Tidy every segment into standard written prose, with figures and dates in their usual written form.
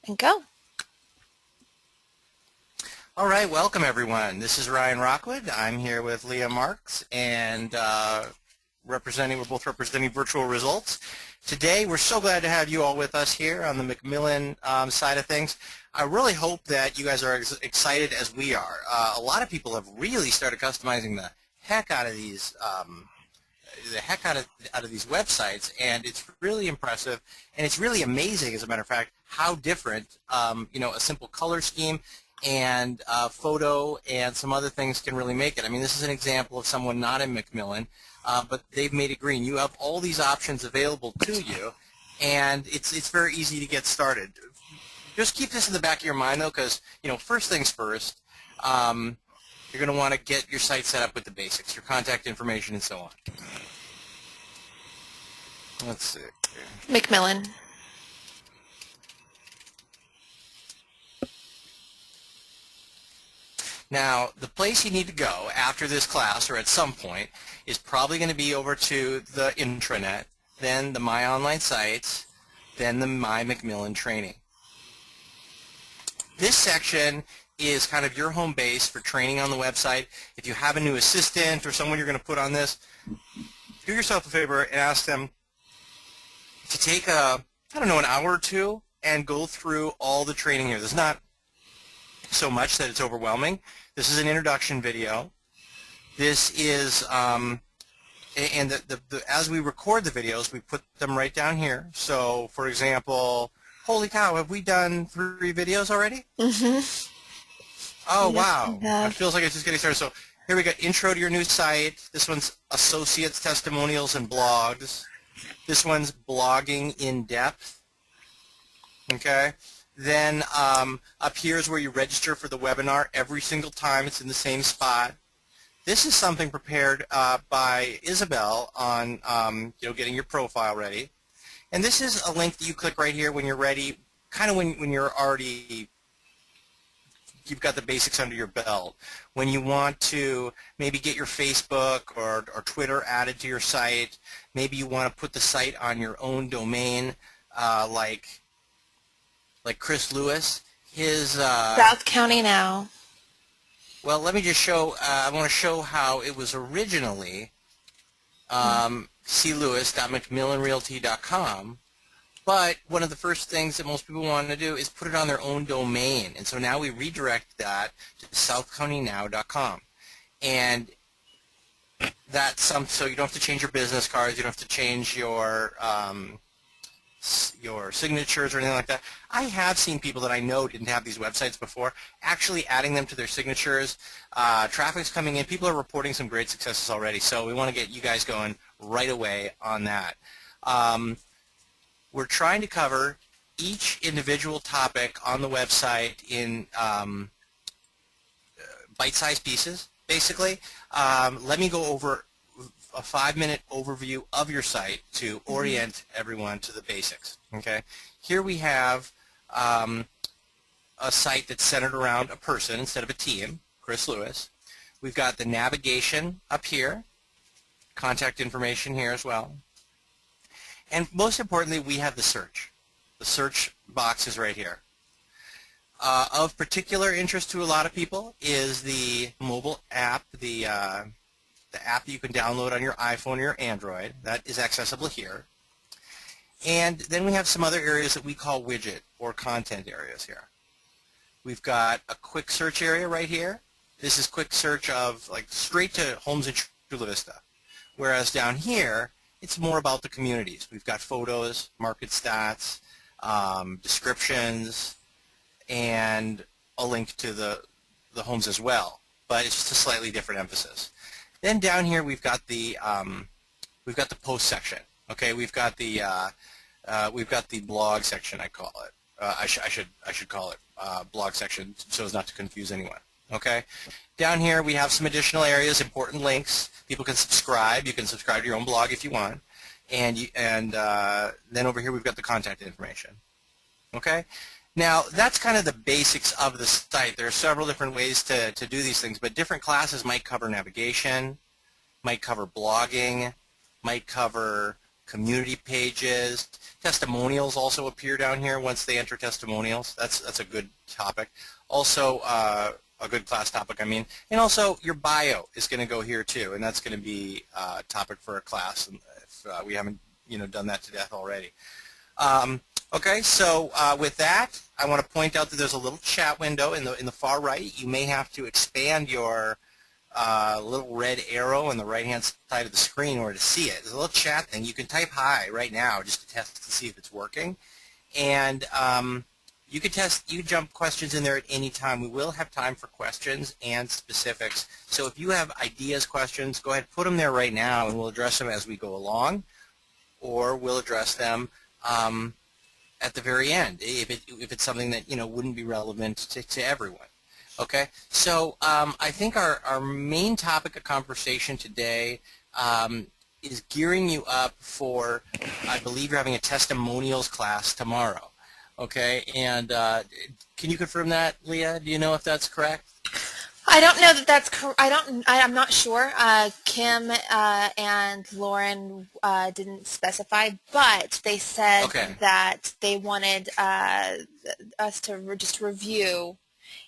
and go. All right, welcome everyone. This is Ryan Rockwood. I'm here with Leah Marks, and we're both representing Virtual Results. Today, we're so glad to have you all with us here on the McMillin side of things. I really hope that you guys are as excited as we are. A lot of people have really started customizing the heck out of these these websites, and it's really impressive, and it's really amazing, as a matter of fact, how different a simple color scheme and photo and some other things can really make it. I mean, this is an example of someone not in McMillin, but they've made it green. You have all these options available to you, and it's very easy to get started. Just keep this in the back of your mind, though, because first things first, you're going to want to get your site set up with the basics, your contact information, and so on. Let's see. McMillin. Now, the place you need to go after this class, or at some point, is probably going to be over to the intranet, then the My Online Sites, then the My McMillin Training. This section is kind of your home base for training on the website. If you have a new assistant or someone you're going to put on this, do yourself a favor and ask them to take an hour or two and go through all the training here. There's not so much that it's overwhelming. This is an introduction video. This is, as we record the videos, we put them right down here. So, for example, holy cow, have we done 3 videos already? Mm-hmm. Oh, wow. It feels like it's just getting started. So here we go, intro to your new site. This one's associates, testimonials, and blogs. This one's blogging in depth. Okay. Then up here is where you register for the webinar every single time. It's in the same spot. This is something prepared by Isabel on getting your profile ready. And this is a link that you click right here when you're ready, kind of when you've got the basics under your belt. When you want to maybe get your Facebook or Twitter added to your site, maybe you want to put the site on your own domain, like Chris Lewis, his South County Now. Well, let me just show. I want to show how it was originally clewis.mcmillinrealty.com. But one of the first things that most people want to do is put it on their own domain, and so now we redirect that to southcountynow.com, and that's so you don't have to change your business cards, you don't have to change your signatures or anything like that. I have seen people that I know didn't have these websites before actually adding them to their signatures. Traffic's coming in. People are reporting some great successes already, so we want to get you guys going right away on that. We're trying to cover each individual topic on the website in bite-sized pieces, basically. Let me go over a 5-minute overview of your site to orient everyone to the basics. Okay, here we have a site that's centered around a person instead of a team, Chris Lewis. We've got the navigation up here, contact information here as well, and most importantly, we have the search. The search box is right here. Of particular interest to a lot of people is the mobile app, the app that you can download on your iPhone or your Android. That is accessible here. And then we have some other areas that we call widget or content areas here. We've got a quick search area right here. This is quick search of straight to homes in Chula Vista. Whereas down here, it's more about the communities. We've got photos, market stats, descriptions, and a link to the homes as well. But it's just a slightly different emphasis. Then down here we've got the post section. Okay, we've got the blog section. I call it. I should call it blog section so as not to confuse anyone. Okay, down here we have some additional areas, important links. People can subscribe. You can subscribe to your own blog if you want, and then over here we've got the contact information. Okay. Now, that's kind of the basics of the site. There are several different ways to do these things, but different classes might cover navigation, might cover blogging, might cover community pages. Testimonials also appear down here once they enter testimonials. That's a good topic. Also, a good class topic, I mean. And also, your bio is going to go here too, and that's going to be a topic for a class if we haven't, done that to death already. Okay, so with that, I want to point out that there's a little chat window in the far right. You may have to expand your little red arrow on the right-hand side of the screen in order to see it. There's a little chat thing. You can type hi right now just to test to see if it's working. And you can jump questions in there at any time. We will have time for questions and specifics. So if you have ideas, questions, go ahead, put them there right now, and we'll address them as we go along, or we'll address them at the very end if it's something that wouldn't be relevant to everyone. Okay, so I think our main topic of conversation today is gearing you up for, I believe you're having a testimonials class tomorrow. Okay, and can you confirm that, Leah? Do you know if that's correct? I don't know that that's I'm not sure. Kim and Lauren didn't specify, but they said that they wanted us to just review.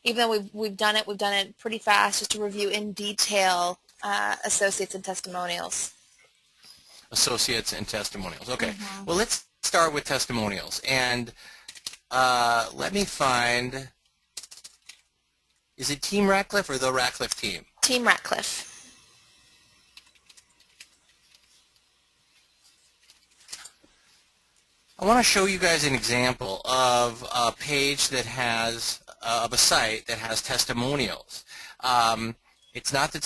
Even though we've done it pretty fast, just to review in detail associates and testimonials. Associates and testimonials. Okay. Well, let's start with testimonials. And let me find, is it Team Ratcliffe or the Ratcliffe team? Team Ratcliffe. I want to show you guys an example of a page that has, of a site that has testimonials. It's not that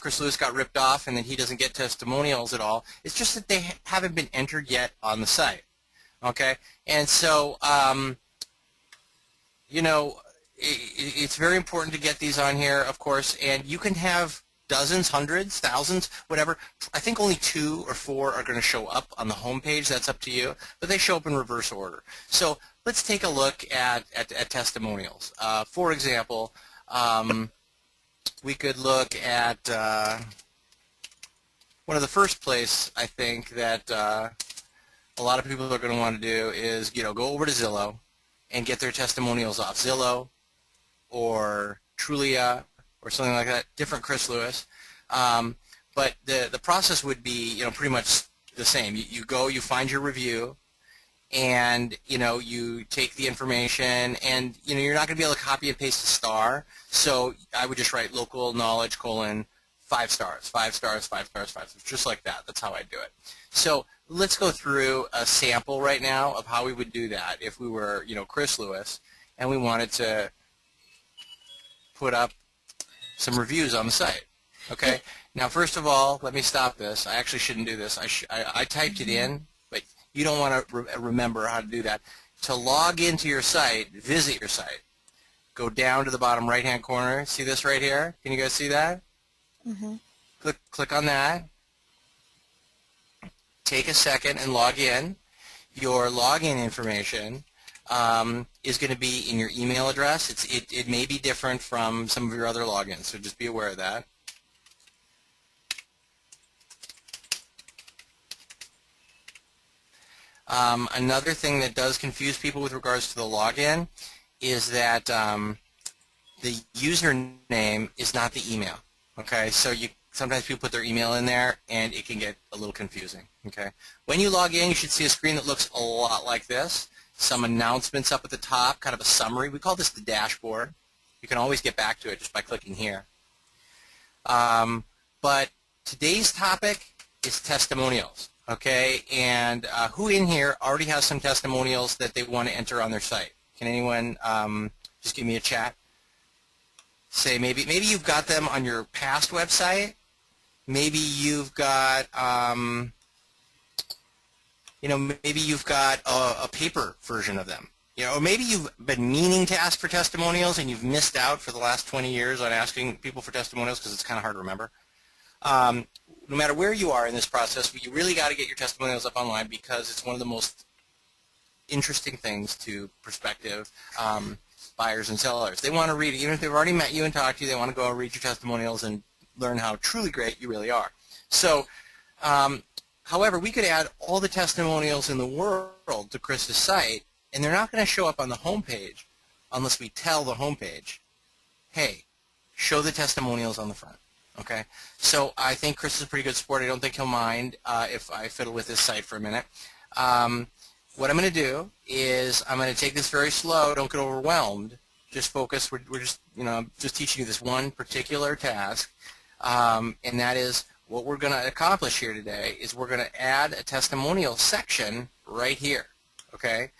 Chris Lewis got ripped off and that he doesn't get testimonials at all. It's just that they haven't been entered yet on the site. Okay? And so, it's very important to get these on here, of course, and you can have dozens, hundreds, thousands, whatever. I think only 2 or 4 are going to show up on the home page. That's up to you, but they show up in reverse order. So let's take a look at testimonials. For example, we could look at one of the first place I think that a lot of people are going to want to do is go over to Zillow and get their testimonials off Zillow or Trulia or something like that, different Chris Lewis. But the process would be pretty much the same. You go, you find your review, and you take the information, and you're not going to be able to copy and paste a star. So I would just write local knowledge : 5 stars, 5 stars, 5 stars, 5 stars, just like that. That's how I do it. So let's go through a sample right now of how we would do that if we were Chris Lewis and we wanted to put up some reviews on the site. Okay. Now, first of all, let me stop this. I actually shouldn't do this. I typed it in, but you don't want to remember how to do that. To log into your site, visit your site. Go down to the bottom right-hand corner. See this right here? Can you guys see that? Click on that. Take a second and log in. Your login information is going to be in your email address. It may be different from some of your other logins, so just be aware of that. Another thing that does confuse people with regards to the login is that the username is not the email. Okay, so sometimes people put their email in there and it can get a little confusing. Okay, when you log in, you should see a screen that looks a lot like this. Some announcements up at the top, kind of a summary. We call this the dashboard. You can always get back to it just by clicking here. But today's topic is testimonials. Okay, and who in here already has some testimonials that they want to enter on their site? Can anyone just give me a chat? Say maybe you've got them on your past website. Maybe you've got maybe you've got a paper version of them. Or maybe you've been meaning to ask for testimonials and you've missed out for the last 20 years on asking people for testimonials because it's kind of hard to remember. No matter where you are in this process, you really got to get your testimonials up online because it's one of the most interesting things to prospective buyers and sellers. They want to read it. Even if they've already met you and talked to you, they want to go and read your testimonials and learn how truly great you really are. So However, we could add all the testimonials in the world to Chris's site, and they're not going to show up on the home page unless we tell the home page, hey, show the testimonials on the front. Okay, so I think Chris is a pretty good sport. I don't think he'll mind if I fiddle with this site for a minute. What I'm going to do is I'm going to take this very slow. Don't get overwhelmed. Just focus. We're just, I'm just teaching you this one particular task, and that is what we're going to accomplish here today is we're going to add a testimonial section right here. Okay,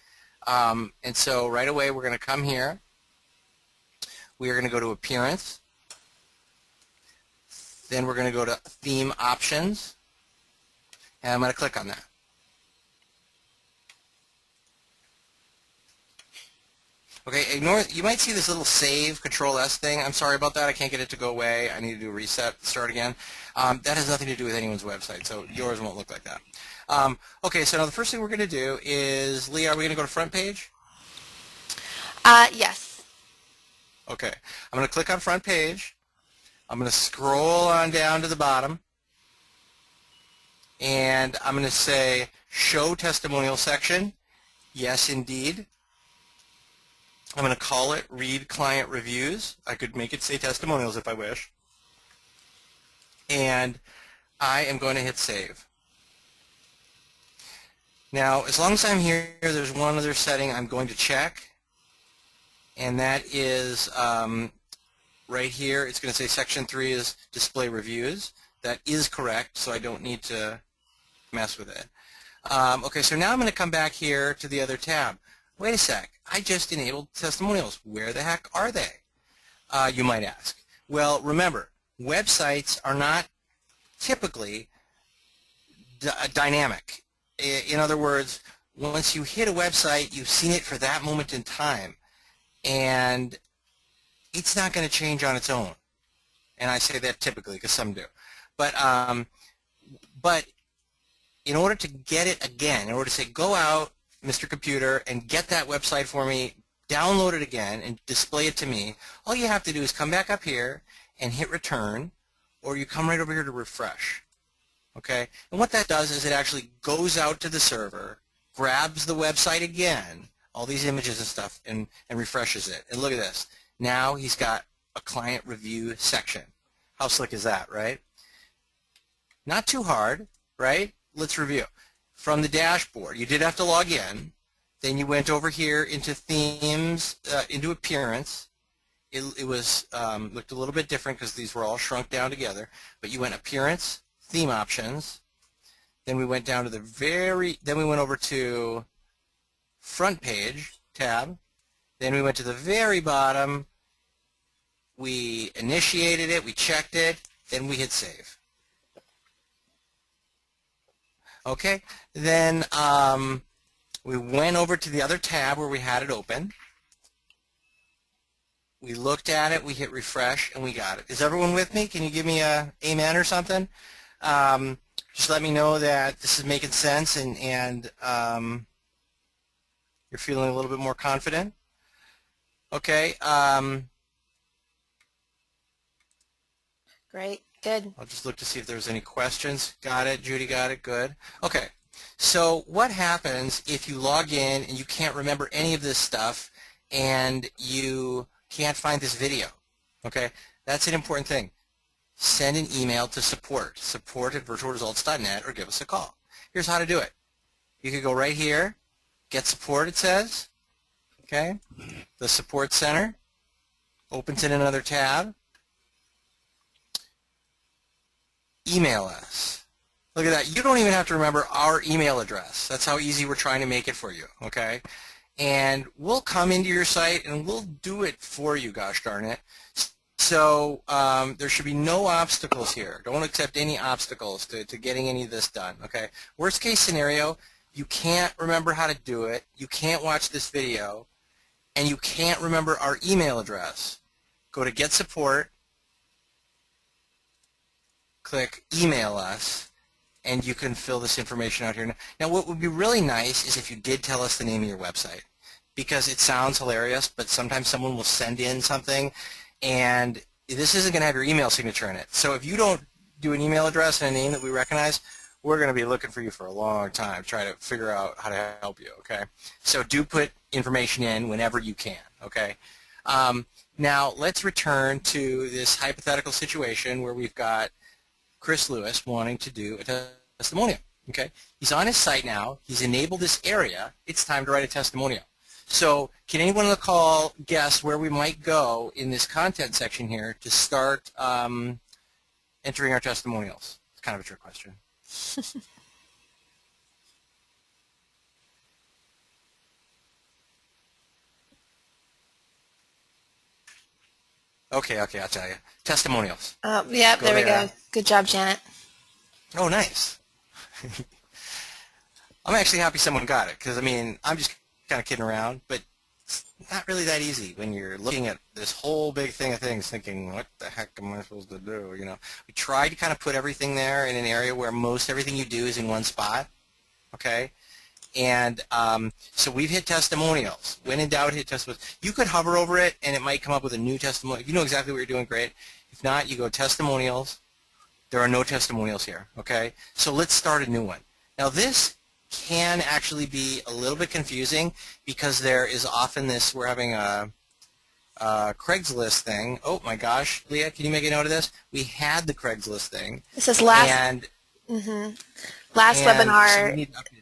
and so right away we're going to come here. We are going to go to Appearance. Then we're going to go to Theme Options, and I'm going to click on that. Okay, ignore, you might see this little Save, Control-S thing. I'm sorry about that. I can't get it to go away. I need to do a reset, start again. That has nothing to do with anyone's website, so yours won't look like that. Okay, so now the first thing we're going to do is, Leah, are we going to go to Front Page? Yes. Okay, I'm going to click on Front Page. I'm going to scroll on down to the bottom, and I'm going to say Show Testimonial Section. Yes, indeed. I'm going to call it Read Client Reviews. I could make it say Testimonials if I wish. And I am going to hit Save. Now, as long as I'm here, there's one other setting I'm going to check, and that is right here. It's going to say Section 3 is Display Reviews. That is correct, so I don't need to mess with it. Okay, so now I'm going to come back here to the other tab. Wait a sec, I just enabled testimonials. Where the heck are they? You might ask. Well, remember, websites are not typically dynamic. In other words, once you hit a website, you've seen it for that moment in time, and it's not going to change on its own. And I say that typically because some do. But in order to get it again, in order to say, go out, Mr. Computer, and get that website for me, download it again, and display it to me, all you have to do is come back up here and hit Return, or you come right over here to Refresh. Okay? And what that does is it actually goes out to the server, grabs the website again, all these images and stuff, and refreshes it. And look at this. Now he's got a client review section. How slick is that, right? Not too hard, right? Let's review. From the dashboard, you did have to log in. Then you went over here into Themes, into Appearance. It was looked a little bit different because these were all shrunk down together. But you went Appearance, Theme Options. Then we went down to then we went over to Front Page tab. Then we went to the very bottom. We initiated it, we checked it, then we hit Save. Okay, then we went over to the other tab where we had it open. We looked at it, we hit Refresh, and we got it. Is everyone with me? Can you give me a amen or something? Just let me know that this is making sense and you're feeling a little bit more confident. Okay. Great. Good. I'll just look to see if there's any questions. Got it. Judy got it. Good. Okay. So what happens if you log in and you can't remember any of this stuff and you can't find this video? Okay. That's an important thing. Send an email to support@virtualresults.net, or give us a call. Here's how to do it. You could go right here, Get Support, it says. Okay. The Support Center opens in another tab. Email us. Look at that. You don't even have to remember our email address. That's how easy we're trying to make it for you, okay? And we'll come into your site and we'll do it for you, gosh darn it. So there should be no obstacles here. Don't accept any obstacles to getting any of this done, okay? Worst case scenario, you can't remember how to do it, you can't watch this video, and you can't remember our email address. Go to Get Support, click Email Us, and you can fill this information out here. Now, what would be really nice is if you did tell us the name of your website, because it sounds hilarious, but sometimes someone will send in something, and this isn't going to have your email signature in it. So if you don't do an email address and a name that we recognize, we're going to be looking for you for a long time, trying to figure out how to help you, okay? So do put information in whenever you can, okay? Now, let's return to this hypothetical situation where we've got Chris Lewis wanting to do a testimonial, okay? He's on his site now. He's enabled this area. It's time to write a testimonial. So can anyone on the call guess where we might go in this content section here to start entering our testimonials? It's kind of a trick question. Okay, I'll tell you. Testimonials. Yep, there we go. Good job, Janet. Oh, nice. I'm actually happy someone got it, because, I mean, I'm just kind of kidding around, but it's not really that easy when you're looking at this whole big thing of things thinking, what the heck am I supposed to do, you know? We tried to kind of put everything there in an area where most everything you do is in one spot, okay? And so we've hit testimonials. When in doubt, hit testimonials. You could hover over it, and it might come up with a new testimonial. If you know exactly what you're doing, great. If not, you go testimonials. There are no testimonials here, okay? So let's start a new one. Now, this can actually be a little bit confusing because there is often this, we're having a Craigslist thing. Oh, my gosh. Leah, can you make a note of this? We had the Craigslist thing. It says last webinar. So we need to update.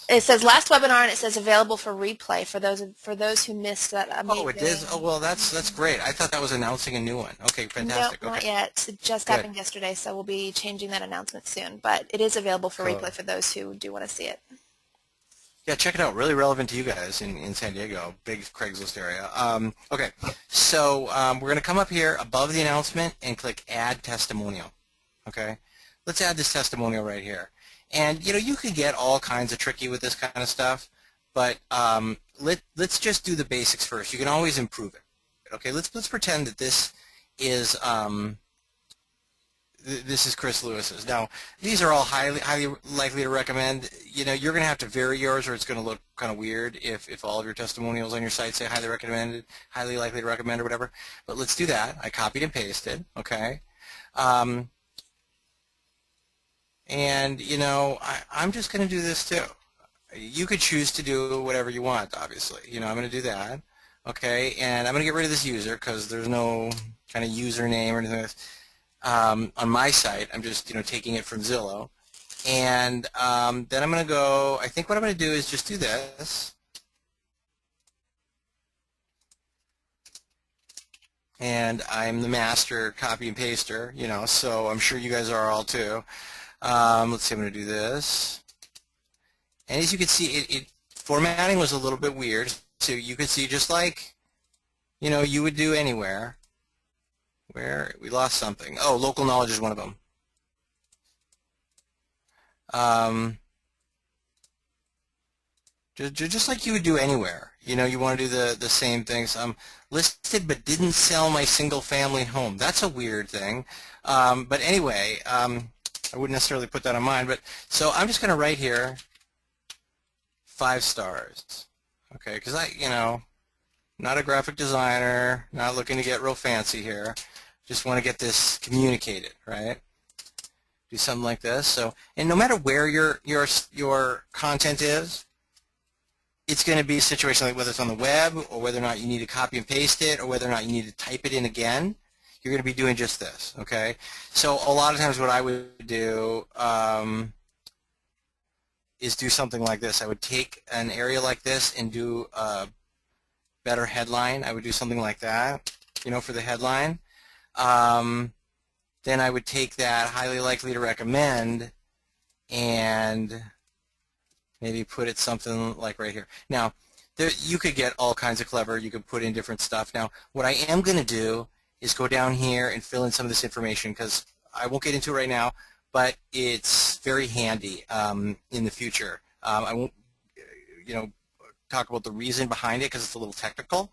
It says last webinar, and it says available for replay for those who missed that. Oh, it is. Oh, well, that's great. I thought that was announcing a new one. Okay, fantastic. No, not yet. It just happened yesterday, so we'll be changing that announcement soon. But it is available for replay for those who do want to see it. Yeah, check it out. Really relevant to you guys in San Diego, big Craigslist area. Okay, so we're going to come up here above the announcement and click Add Testimonial. Okay, let's add this testimonial right here. And, you know, you can get all kinds of tricky with this kind of stuff, but let's just do the basics first. You can always improve it. Okay, let's pretend that this is Chris Lewis's. Now, these are all highly likely to recommend. You know, you're going to have to vary yours, or it's going to look kind of weird if all of your testimonials on your site say highly recommended, highly likely to recommend, or whatever. But let's do that. I copied and pasted. Okay. And, you know, I'm just going to do this too. You could choose to do whatever you want, obviously. You know, I'm going to do that. Okay, and I'm going to get rid of this user because there's no kind of username or anything like this. On my site, I'm just, you know, taking it from Zillow. And then I'm going to go, I think what I'm going to do is just do this. And I'm the master copy and paster, you know, so I'm sure you guys are all too. Let's see, I'm going to do this. And as you can see, formatting was a little bit weird. So you can see just like, you know, you would do anywhere. Where we lost something. Oh, local knowledge is one of them. Just like you would do anywhere. You know, you want to do the same things. Listed but didn't sell my single family home. That's a weird thing. But anyway, I wouldn't necessarily put that on mine, but so I'm just going to write here 5 stars, okay? Because you know, not a graphic designer, not looking to get real fancy here. Just want to get this communicated, right? Do something like this. So, and no matter where your content is, it's going to be a situation like whether it's on the web or whether or not you need to copy and paste it or whether or not you need to type it in again. You're going to be doing just this, okay? So a lot of times what I would do is do something like this. I would take an area like this and do a better headline. I would do something like that, you know, for the headline. Then I would take that highly likely to recommend and maybe put it something like right here. Now, you could get all kinds of clever. You could put in different stuff. Now, what I am going to do is go down here and fill in some of this information because I won't get into it right now, but it's very handy in the future. I won't, you know, talk about the reason behind it because it's a little technical.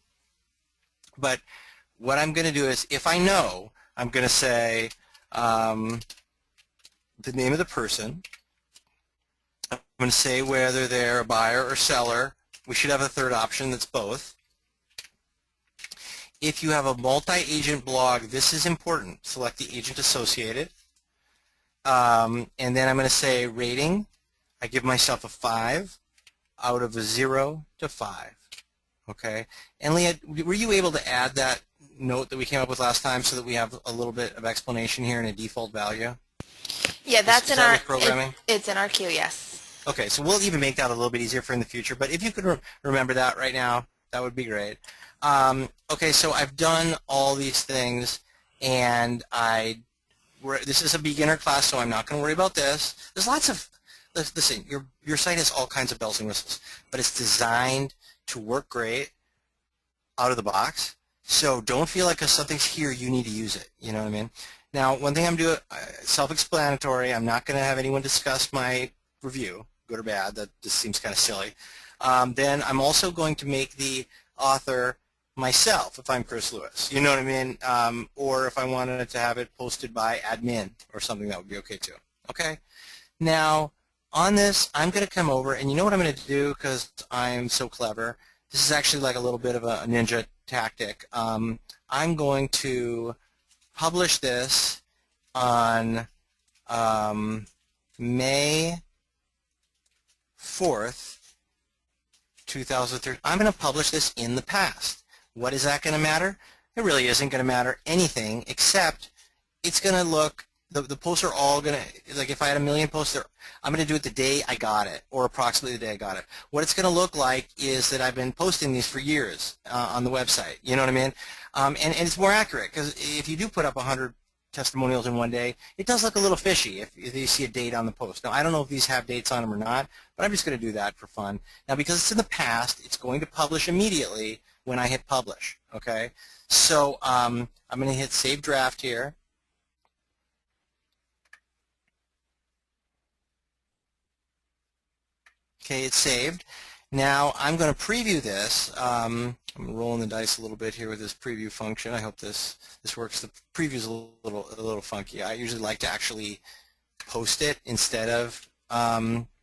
But what I'm going to do is, if I know, I'm going to say the name of the person. I'm going to say whether they're a buyer or seller. We should have a third option that's both. If you have a multi-agent blog, this is important. Select the agent associated. And then I'm going to say rating. I give myself a 5 out of a 0 to 5. Okay. And Leah, were you able to add that note that we came up with last time so that we have a little bit of explanation here in a default value? Yeah, that's Is in that our with programming? it's in our queue, yes. Okay, so we'll even make that a little bit easier for in the future, but if you could remember that right now, that would be great. Okay, so I've done all these things, and this is a beginner class, so I'm not going to worry about this. There's lots of, listen, your site has all kinds of bells and whistles, but it's designed to work great out of the box, so don't feel like because something's here, you need to use it, you know what I mean? Now, one thing I'm doing, self-explanatory, I'm not going to have anyone discuss my review, good or bad, that just seems kind of silly. Then I'm also going to make the author myself if I'm Chris Lewis, you know what I mean? Or if I wanted to have it posted by admin or something, that would be okay too. Okay? Now, on this, I'm going to come over, and you know what I'm going to do because I'm so clever? This is actually like a little bit of a ninja tactic. I'm going to publish this on May 4th, 2013. I'm going to publish this in the past. What is that going to matter? It really isn't going to matter anything except it's going to look, the posts are all going to, like if I had 1,000,000 posts there, I'm going to do it the day I got it, or approximately the day I got it. What it's going to look like is that I've been posting these for years on the website, you know what I mean? And it's more accurate, because if you do put up 100 testimonials in one day, it does look a little fishy if you see a date on the post. Now, I don't know if these have dates on them or not, but I'm just going to do that for fun. Now, because it's in the past, it's going to publish immediately when I hit publish, okay? So I'm going to hit Save Draft here. Okay, it's saved. Now I'm going to preview this. I'm rolling the dice a little bit here with this preview function. I hope this works. The preview's a little funky. I usually like to actually post it instead of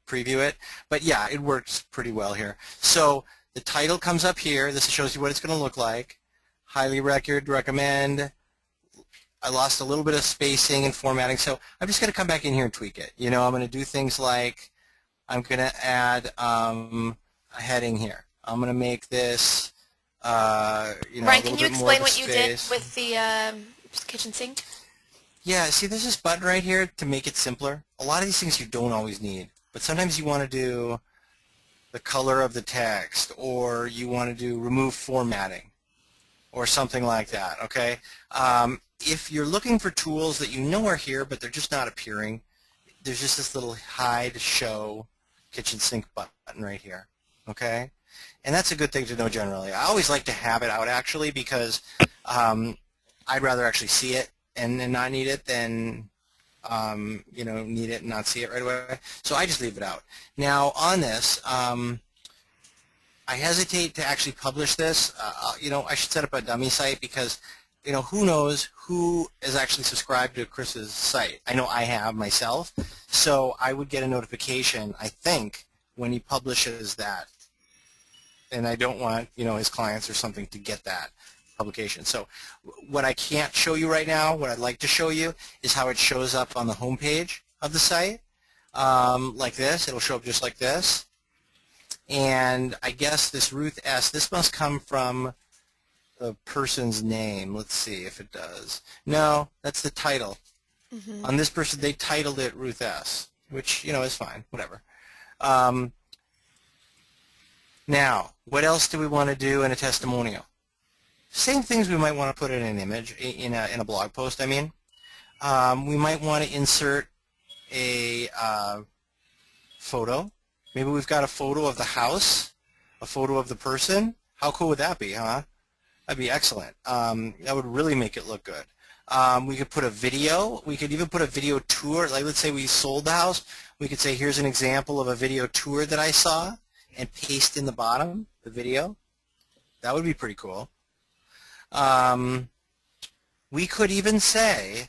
preview it. But yeah, it works pretty well here. So the title comes up here. This shows you what it's going to look like. Highly recommend. I lost a little bit of spacing and formatting, so I'm just going to come back in here and tweak it. You know, I'm going to do things like I'm going to add a heading here. I'm going to make this, you know, Ryan, a little can you bit more explain of a what you did space. with the kitchen sink? Yeah, see, there's this button right here to make it simpler. A lot of these things you don't always need, but sometimes you want to do the color of the text, or you want to do remove formatting, or something like that, okay? If you're looking for tools that you know are here, but they're just not appearing, there's just this little hide show kitchen sink button right here, okay? And that's a good thing to know generally. I always like to have it out actually because I'd rather actually see it and not need it than you know, need it and not see it right away. So I just leave it out. Now on this, I hesitate to actually publish this. You know, I should set up a dummy site because, you know, who knows who is actually subscribed to Chris's site. I know I have myself, so I would get a notification, I think, when he publishes that. And I don't want, you know, his clients or something to get that publication. So what I can't show you right now, what I'd like to show you, is how it shows up on the home page of the site. Like this. It'll show up just like this. And I guess this Ruth S., this must come from the person's name. Let's see if it does. No, that's the title. On this person, they titled it Ruth S., which, you know, is fine, whatever. Now, what else do we want to do in a testimonial? Same things we might want to put in an image, in a blog post, I mean. We might want to insert a photo. Maybe we've got a photo of the house, a photo of the person. How cool would that be, huh? That'd be excellent. That would really make it look good. We could put a video. We could even put a video tour. Like, let's say we sold the house. We could say, here's an example of a video tour that I saw, and paste in the bottom the video. That would be pretty cool. We could even say,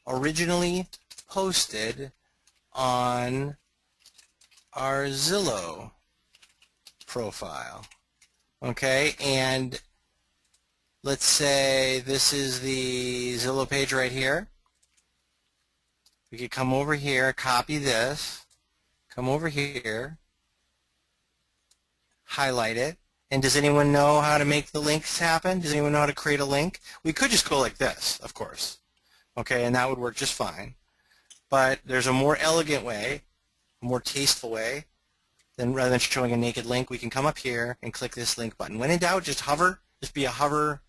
originally posted on our Zillow profile. Okay, and let's say this is the Zillow page right here. We could come over here, copy this, come over here, highlight it. And does anyone know how to make the links happen? Does anyone know how to create a link? We could just go like this, of course. Okay, and that would work just fine. But there's a more elegant way, a more tasteful way, then rather than showing a naked link, we can come up here and click this link button. When in doubt, just hover. Just be a hover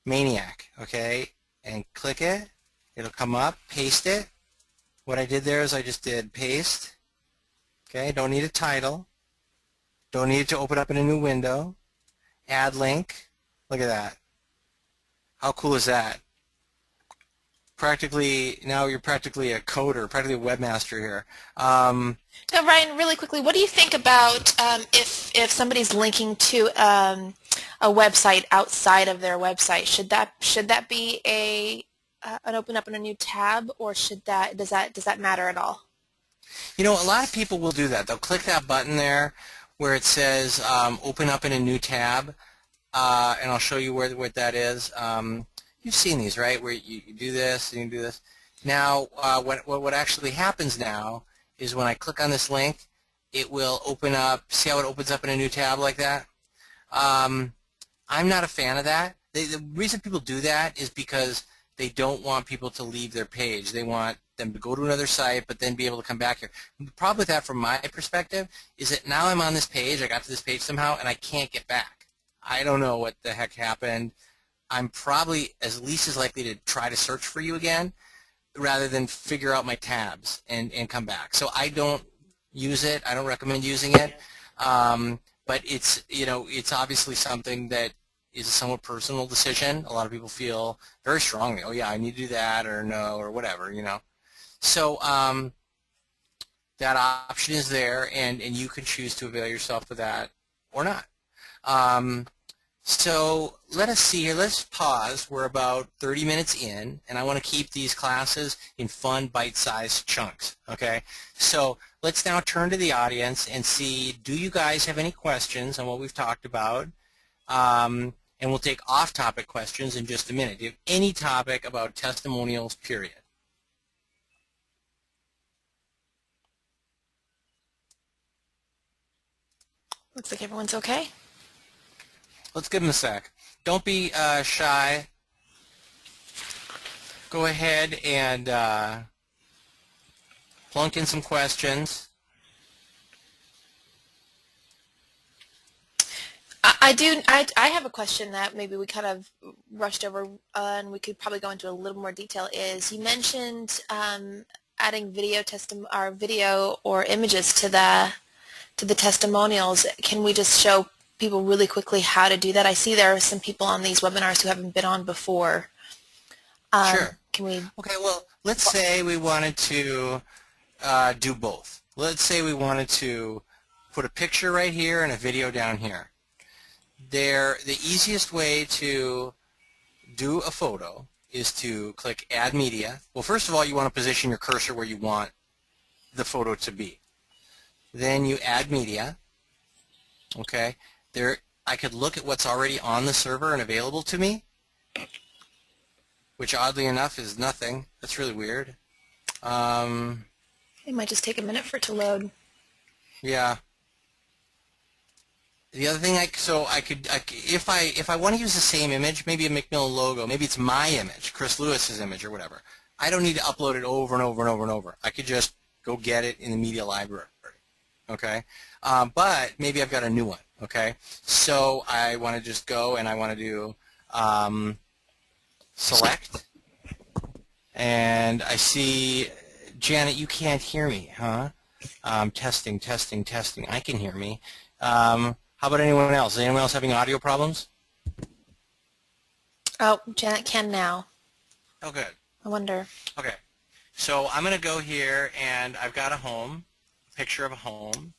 maniac, okay? And click it. It'll come up. Paste it. What I did there is I just did paste. Okay, don't need a title. Don't need it to open up in a new window. Add link. Look at that. How cool is that? Practically, now you're practically a coder, practically a webmaster here. Now, Ryan, really quickly, what do you think about if somebody's linking to a website outside of their website? Should that be an open up in a new tab, or does that matter at all? You know, a lot of people will do that. They'll click that button there where it says open up in a new tab, and I'll show you what that is. You've seen these, right, where you do this and you do this. Now, what actually happens now is when I click on this link, it will open up. See how it opens up in a new tab like that? I'm not a fan of that. The reason people do that is because they don't want people to leave their page. They want them to go to another site but then be able to come back here. The problem with that from my perspective is that now I'm on this page, I got to this page somehow, and I can't get back. I don't know what the heck happened. I'm probably least as likely to try to search for you again rather than figure out my tabs and come back. So I don't use it. I don't recommend using it. But it's, you know, it's obviously something that is a somewhat personal decision. A lot of people feel very strongly, oh yeah, I need to do that, or no, or whatever, you know. So that option is there, and you can choose to avail yourself of that or not. So let us see here. Let's pause. We're about 30 minutes in, and I want to keep these classes in fun, bite-sized chunks. Okay? So let's now turn to the audience and see, do you guys have any questions on what we've talked about? And we'll take off-topic questions in just a minute. Do you have any topic about testimonials, period? Looks like everyone's okay. Let's give them a sec. Don't be shy. Go ahead and plunk in some questions. I have a question that maybe we kind of rushed over, and we could probably go into a little more detail. Is you mentioned adding video or images to the testimonials. Can we just show people really quickly how to do that? I see there are some people on these webinars who haven't been on before. Sure. Can we? Okay. Well, let's say we wanted to do both. Let's say we wanted to put a picture right here and a video down here. The easiest way to do a photo is to click Add Media. Well, first of all, you want to position your cursor where you want the photo to be. Then you add media. Okay. I could look at what's already on the server and available to me, which oddly enough is nothing. That's really weird. It might just take a minute for it to load. Yeah. The other thing, if I want to use the same image, maybe a McMillin logo, maybe it's my image, Chris Lewis's image or whatever. I don't need to upload it over and over and over and over. I could just go get it in the media library. Okay, but maybe I've got a new one. Okay, so I want to just go and I want to do select, and I see, Janet, you can't hear me, huh? Testing, testing, testing. I can hear me. How about anyone else? Is anyone else having audio problems? Oh, Janet can now. Oh, good. I wonder. Okay, so I'm going to go here, and I've got a home, a picture of a home.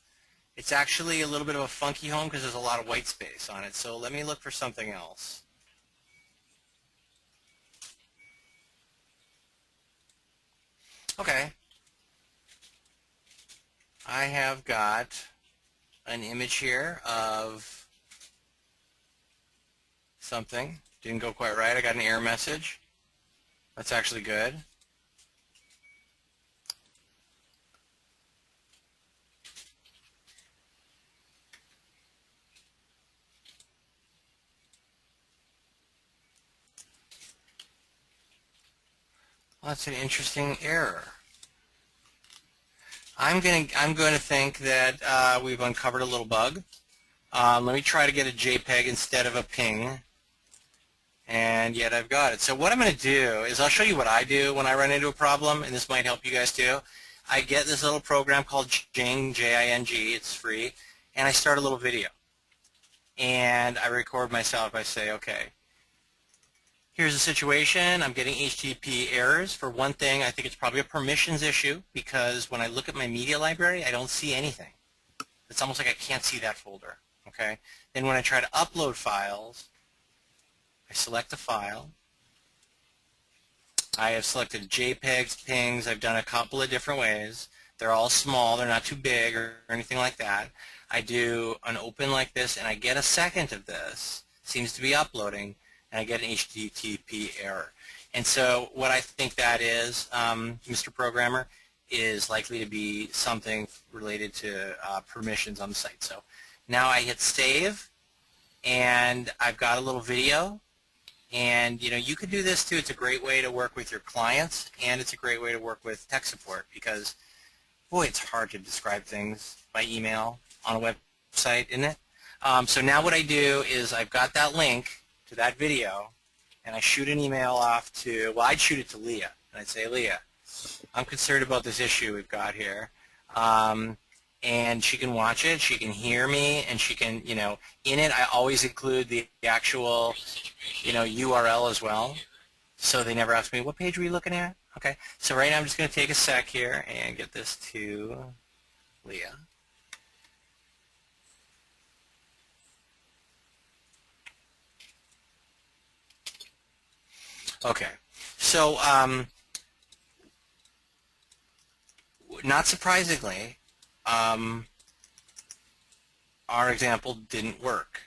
It's actually a little bit of a funky home because there's a lot of white space on it, so let me look for something else. Okay. I have got an image here of something. Didn't go quite right. I got an error message. That's actually good. Well, that's an interesting error. I'm going to think that we've uncovered a little bug. Let me try to get a JPEG instead of a ping. And yet I've got it. So what I'm going to do is I'll show you what I do when I run into a problem, and this might help you guys too. I get this little program called Jing, J-I-N-G, it's free, and I start a little video. And I record myself. I say, okay, here's the situation. I'm getting HTTP errors. For one thing, I think it's probably a permissions issue because when I look at my media library, I don't see anything. It's almost like I can't see that folder. Okay. Then when I try to upload files, I select a file. I have selected JPEGs, PNGs. I've done a couple of different ways. They're all small. They're not too big or anything like that. I do an open like this, and I get a second of this. Seems to be uploading, and I get an HTTP error. And so what I think that is, Mr. Programmer, is likely to be something related to permissions on the site. So now I hit save, and I've got a little video. And you could do this too. It's a great way to work with your clients, and it's a great way to work with tech support because, boy, it's hard to describe things by email on a website, isn't it? So now what I do is I've got that link to that video, and I shoot an email off to, well, I'd shoot it to Leah, and I'd say, Leah, I'm concerned about this issue we've got here. And she can watch it, she can hear me, and she can, in it I always include the actual, URL as well, so they never ask me, what page were you looking at? Okay, so right now I'm just going to take a sec here and get this to Leah. Okay, so not surprisingly, our example didn't work,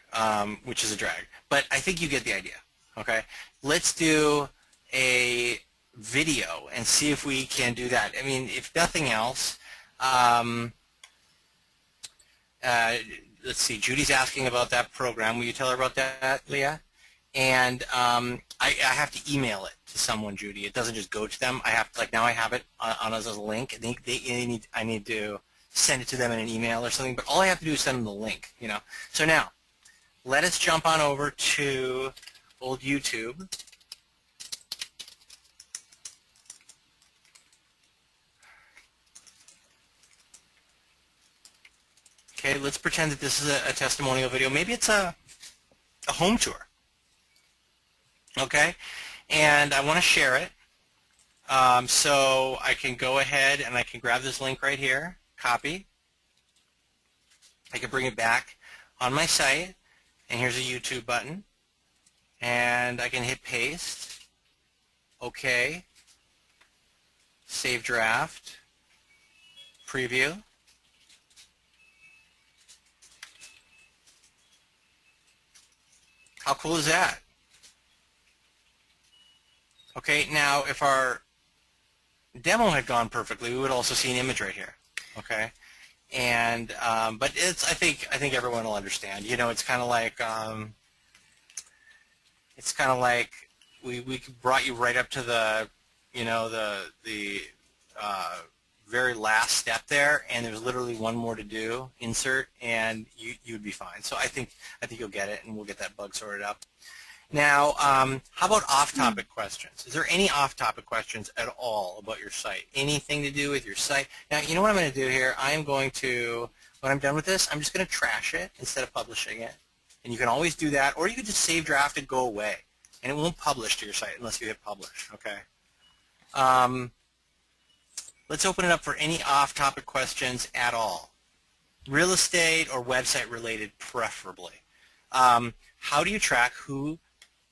which is a drag. But I think you get the idea, okay? Let's do a video and see if we can do that. I mean, if nothing else, let's see, Judy's asking about that program. Will you tell her about that, Leah? And I have to email it to someone, Judy. It doesn't just go to them. I have to, now I have it on as a link. I need to send it to them in an email or something, but all I have to do is send them the link, So now, let us jump on over to old YouTube. Okay, let's pretend that this is a testimonial video. Maybe it's a home tour. Okay, and I want to share it. So I can go ahead and I can grab this link right here, copy. I can bring it back on my site, and here's a YouTube button. And I can hit paste, OK, save draft, preview. How cool is that? Okay, now if our demo had gone perfectly, we would also see an image right here. Okay, and but I think everyone will understand. It's kind of like we brought you right up to the the very last step there, and there's literally one more to do, insert, and you'd be fine. So I think you'll get it, and we'll get that bug sorted up. Now, how about off-topic questions? Is there any off-topic questions at all about your site? Anything to do with your site? Now, you know what I'm going to do here? I am going to, when I'm done with this, I'm just going to trash it instead of publishing it. And you can always do that, or you can just save draft and go away. And it won't publish to your site unless you hit publish, okay? Let's open it up for any off-topic questions at all. Real estate or website related, preferably. How do you track who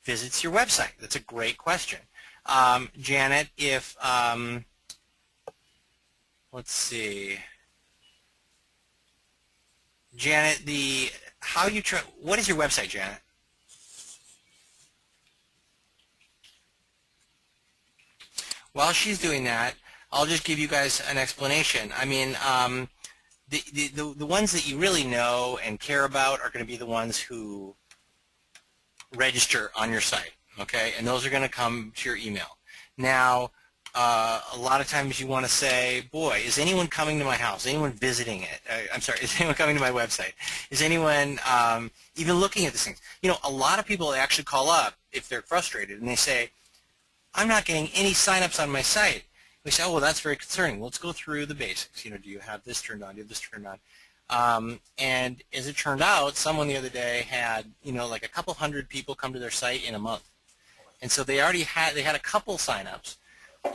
visits your website? That's a great question. Janet, if, let's see. Janet, what is your website, Janet? while she's doing that, I'll just give you guys an explanation. I mean, the ones that you really know and care about are going to be the ones who register on your site, okay? And those are going to come to your email. Now, a lot of times you want to say, boy, is anyone coming to my house? Is anyone visiting it? I'm sorry, is anyone coming to my website? Is anyone even looking at these things? You know, a lot of people actually call up if they're frustrated and they say, I'm not getting any signups on my site. We say, oh, well, that's very concerning. Well, let's go through the basics. You know, do you have this turned on? Do you have this turned on? And as it turned out, someone the other day had, you know, like a couple hundred people come to their site in a month. And so they had a couple signups,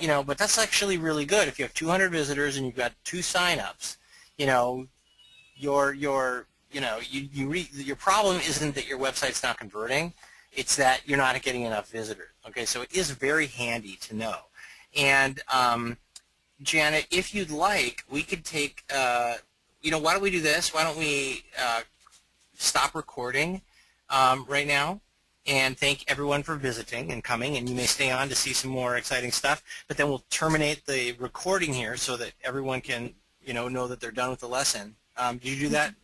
you know, but that's actually really good. If you have 200 visitors and you've got 2 signups, you know, your problem isn't that your website's not converting. It's that you're not getting enough visitors. Okay, so it is very handy to know. And Janet, if you'd like, we could take, you know, why don't we do this? Why don't we stop recording right now and thank everyone for visiting and coming, and you may stay on to see some more exciting stuff, but then we'll terminate the recording here so that everyone can, you know that they're done with the lesson. Did you do that?